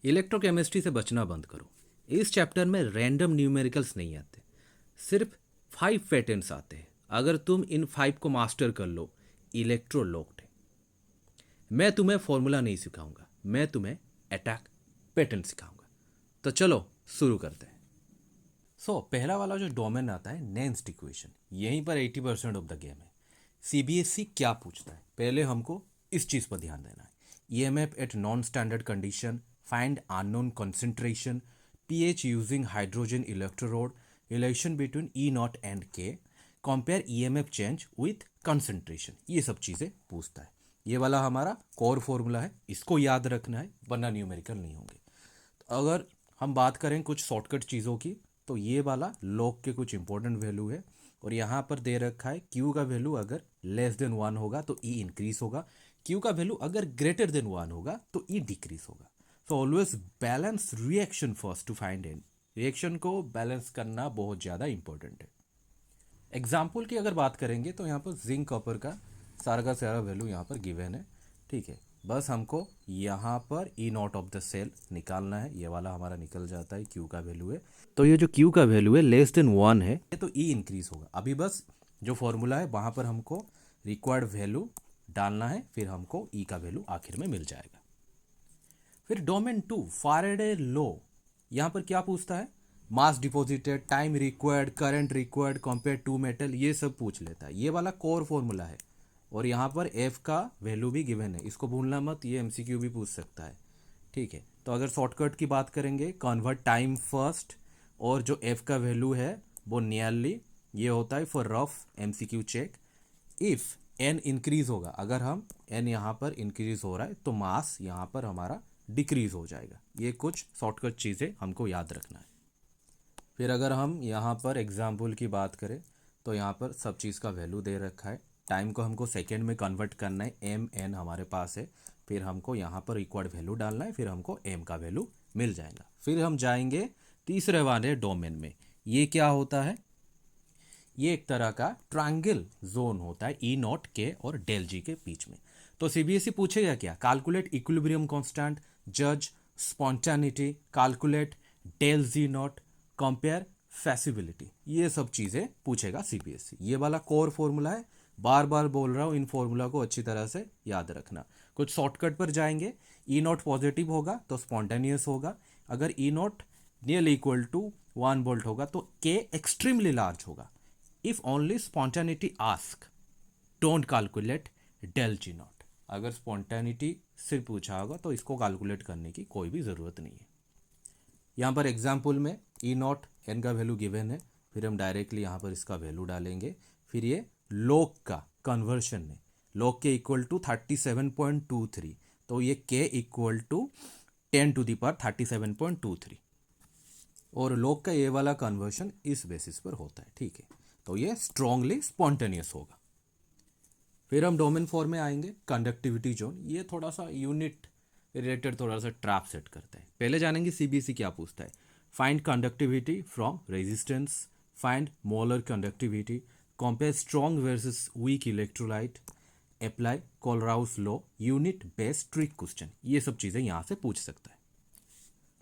Electrochemistry से बचना बंद करो। इस चैप्टर में रैंडम न्यूमेरिकल्स नहीं आते, सिर्फ 5 पैटर्न्स आते हैं। अगर तुम इन 5 को मास्टर कर लो, इलेक्ट्रो लॉक्ड है। मैं तुम्हें फॉर्मूला नहीं सिखाऊंगा, मैं तुम्हें अटैक पैटर्न सिखाऊंगा। तो चलो शुरू करते हैं। पहला वाला जो डोमेन आता है नेंस्ट इक्वेशन, यहीं पर 80% ऑफ द गेम है। सीबीएसई क्या पूछता है, पहले हमको इस चीज़ पर ध्यान देना है। EMF at non standard condition, find unknown concentration, pH using hydrogen electrode, relation between E naught and K, compare EMF change with concentration, ये सब चीज़ें पूछता है। ये वाला हमारा कोर फॉर्मूला है, इसको याद रखना है वरना न्यूमेरिकल नहीं होंगे। तो अगर हम बात करें कुछ शॉर्टकट चीज़ों की, तो ये वाला लॉग के कुछ इंपॉर्टेंट वैल्यू है। और यहाँ पर दे रखा है क्यू का वैल्यू अगर लेस देन 1 होगा तो ई इंक्रीज होगा, क्यू का वैल्यू अगर ग्रेटर देन 1 होगा तो ई डिक्रीज होगा। So always balance reaction first to find n. Reaction को बैलेंस करना बहुत ज़्यादा इंपॉर्टेंट है। एग्जाम्पल की अगर बात करेंगे तो यहाँ पर जिंक कॉपर का सारा वैल्यू यहाँ पर गिवन है, ठीक है। बस हमको यहाँ पर ई नॉट ऑफ द सेल निकालना है, ये वाला हमारा निकल जाता है, क्यू का वैल्यू है। तो ये जो क्यू का वैल्यू है लेस देन 1 है तो ई इंक्रीज होगा। अभी बस जो फॉर्मूला है वहाँ पर हमको रिक्वायर्ड वैल्यू डालना है, फिर हमको ई का वैल्यू आखिर में मिल जाएगा। फिर डोमेन 2 फैराडे लॉ, यहाँ पर क्या पूछता है, mass deposited, time required, current required, compare to metal, ये सब पूछ लेता है। ये वाला कोर फॉर्मूला है। और यहाँ पर एफ का वैल्यू भी गिवन है, इसको भूलना मत, ये एमसीक्यू भी पूछ सकता है, ठीक है। तो अगर शॉर्टकट की बात करेंगे, कन्वर्ट टाइम फर्स्ट, और जो एफ का वैल्यू है वो नियरली, ये होता है for rough MCQ check. If n increase होगा, अगर हम एन यहाँ पर इंक्रीज हो रहा है तो मास यहाँ पर हमारा डिक्रीज हो जाएगा। ये कुछ शॉर्टकट चीज़ें हमको याद रखना है। फिर अगर हम यहाँ पर एग्जाम्पल की बात करें तो यहाँ पर सब चीज़ का वैल्यू दे रखा है। टाइम को हमको सेकेंड में कन्वर्ट करना है, एम एन हमारे पास है। फिर हमको यहाँ पर रिक्वायर्ड वैल्यू डालना है, फिर हमको एम का वैल्यू मिल जाएगा। फिर हम जाएंगे तीसरे वाले डोमेन में। ये क्या होता है, ये एक तरह का ट्रायंगल जोन होता है ई नॉट के और डेल जी के बीच में। तो सीबीएसई पूछेगा क्या, कैलकुलेट इक्विलिब्रियम कांस्टेंट, जज spontaneity, calculate del G naught, compare feasibility, ये सब चीज़ें पूछेगा सीबीएसई। ये वाला कोर फॉर्मूला है, बार बार बोल रहा हूँ, इन फॉर्मूला को अच्छी तरह से याद रखना। कुछ शॉर्टकट पर जाएंगे, ई नॉट पॉजिटिव होगा तो स्पॉन्टेनियस होगा, अगर E naught nearly equal to 1 volt होगा तो के एक्सट्रीमली लार्ज होगा। If only spontaneity ask, don't calculate del G naught. अगर स्पॉन्टेनिटी सिर्फ पूछा होगा तो इसको कैलकुलेट करने की कोई भी ज़रूरत नहीं है। यहाँ पर एग्जाम्पल में ई नॉट एन का वैल्यू गिवन है, फिर हम डायरेक्टली यहाँ पर इसका वैल्यू डालेंगे। फिर ये लॉग का कन्वर्शन में, लॉग के इक्वल टू 37.23, तो ये के इक्वल टू 10⁻37.23, और लॉग का ये वाला कन्वर्शन इस बेसिस पर होता है, ठीक है। तो ये स्ट्रांगली स्पॉन्टेनियस होगा। फिर हम डोमेन 4 में आएंगे, कंडक्टिविटी जोन। ये थोड़ा सा यूनिट रिलेटेड थोड़ा सा ट्रैप सेट करता है। पहले जानेंगे सीबीएसई क्या पूछता है, find conductivity from resistance, find molar conductivity, compare strong versus weak electrolyte, apply Kohlrausch law, unit based trick question, ये सब चीज़ें यहाँ से पूछ सकता है।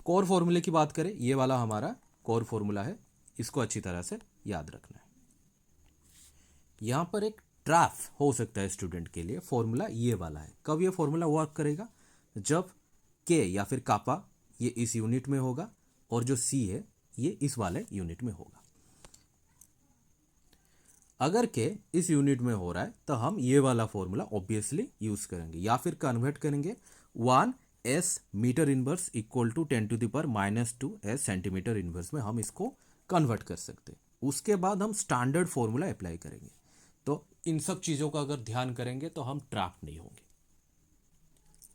कोर फॉर्मूले की बात करें, ये वाला हमारा कोर फॉर्मूला है, इसको अच्छी तरह से याद रखना है। यहाँ पर एक ट्रैप हो सकता है स्टूडेंट के लिए, फॉर्मूला ये वाला है। कब ये फॉर्मूला वर्क करेगा, जब के या फिर कापा ये इस यूनिट में होगा और जो सी है ये इस वाले यूनिट में होगा। अगर के इस यूनिट में हो रहा है तो हम ये वाला फॉर्मूला ऑब्वियसली यूज करेंगे, या फिर कन्वर्ट करेंगे 1 S metre inverse equal to 10⁻⁻² S centimetre inverse में हम इसको कन्वर्ट कर सकते हैं। उसके बाद हम स्टैंडर्ड फॉर्मूला अप्लाई करेंगे। तो इन सब चीज़ों का अगर ध्यान करेंगे तो हम ट्रैप नहीं होंगे।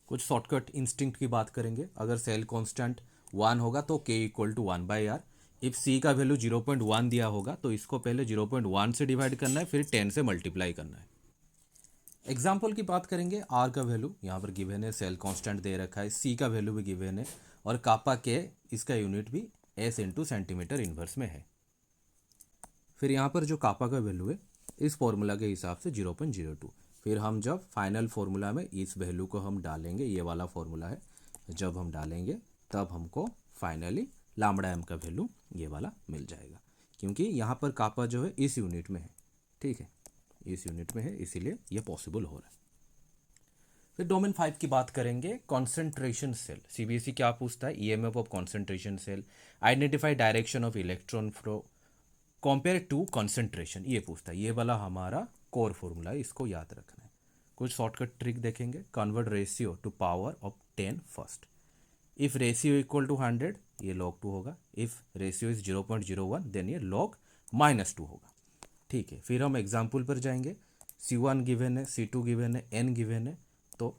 कुछ शॉर्टकट इंस्टिंक्ट की बात करेंगे, अगर सेल कांस्टेंट 1 होगा तो के इक्वल टू 1/r। इफ सी का वैल्यू 0.1 दिया होगा तो इसको पहले 0.1 से डिवाइड करना है, फिर 10 से मल्टीप्लाई करना है। एग्जाम्पल की बात करेंगे, आर का वैल्यू यहाँ पर गिवन है, सेल कांस्टेंट दे रखा है, सी का वैल्यू भी गिवन है, और कापा के इसका यूनिट भी एस इंटू सेंटीमीटर इनवर्स में है। फिर यहाँ पर जो कापा का वैल्यू है इस फॉर्मूला के हिसाब से 0.02। फिर हम जब फाइनल फॉर्मूला में इस वैल्यू को हम डालेंगे, ये वाला फॉर्मूला है, जब हम डालेंगे तब हमको फाइनली लैम्बडा एम का वैल्यू ये वाला मिल जाएगा, क्योंकि यहाँ पर कापा जो है इस यूनिट में है, ठीक है, इस यूनिट में है, इसीलिए ये पॉसिबल हो रहा है। फिर डोमेन 5 की बात करेंगे, कॉन्सेंट्रेशन सेल। सीबीएसई क्या पूछता है, EMF of concentration cell, identify direction of electron flow compare to concentration, ये पूछता है। ये वाला हमारा कोर फॉर्मूला है, इसको याद रखना है। कुछ शॉर्टकट ट्रिक देखेंगे, convert ratio to power of 10 first. If ratio equal to 100 ये log 2 होगा, इफ रेशियो इज 0.01 देन ये log -2 होगा, ठीक है। फिर हम एग्जाम्पल पर जाएंगे, C1 गिवन है, C2 गिवन है, N गिवन है, तो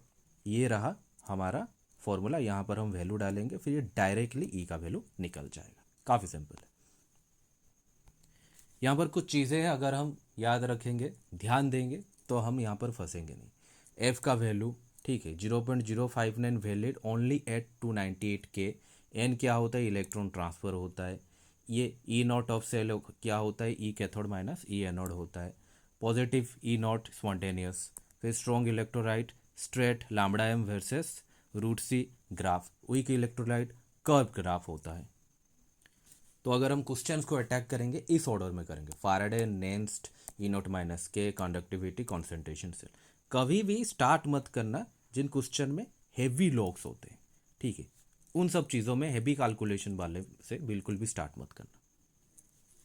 ये रहा हमारा फॉर्मूला, यहाँ पर हम वैल्यू डालेंगे, फिर ये डायरेक्टली ई का वैल्यू निकल जाएगा। काफ़ी सिंपल है। यहाँ पर कुछ चीज़ें हैं, अगर हम याद रखेंगे, ध्यान देंगे, तो हम यहाँ पर फंसेंगे नहीं। एफ का वैल्यू, ठीक है, 0.059 वैलिड ओनली एट 298 के। एन क्या होता है, इलेक्ट्रॉन ट्रांसफ़र होता है। ये ई नॉट ऑफ सेल क्या होता है, E cathode minus E anode होता है। Positive E naught spontaneous. फिर strong electrolyte straight lambda M versus root C graph. Weak electrolyte curve graph होता है। तो अगर हम क्वेश्चंस को अटैक करेंगे इस ऑर्डर में करेंगे, फाराडे, नेंस्ट, ई नॉट माइनस के, कंडक्टिविटी, कॉन्सेंट्रेशन सेल। कभी भी स्टार्ट मत करना जिन क्वेश्चन में हेवी लॉग्स होते हैं, ठीक है, उन सब चीज़ों में हेवी कैलकुलेशन वाले से बिल्कुल भी स्टार्ट मत करना।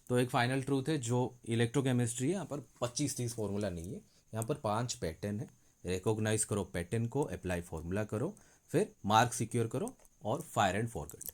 तो एक फाइनल ट्रूथ है, जो इलेक्ट्रोकेमिस्ट्री है, यहाँ पर 25-30 फॉर्मूला नहीं है, यहाँ पर 5 पैटर्न है। रिकॉग्नाइज करो पैटर्न को, अप्लाई फॉर्मूला करो, फिर मार्क सिक्योर करो और फायर एंड फॉरगेट।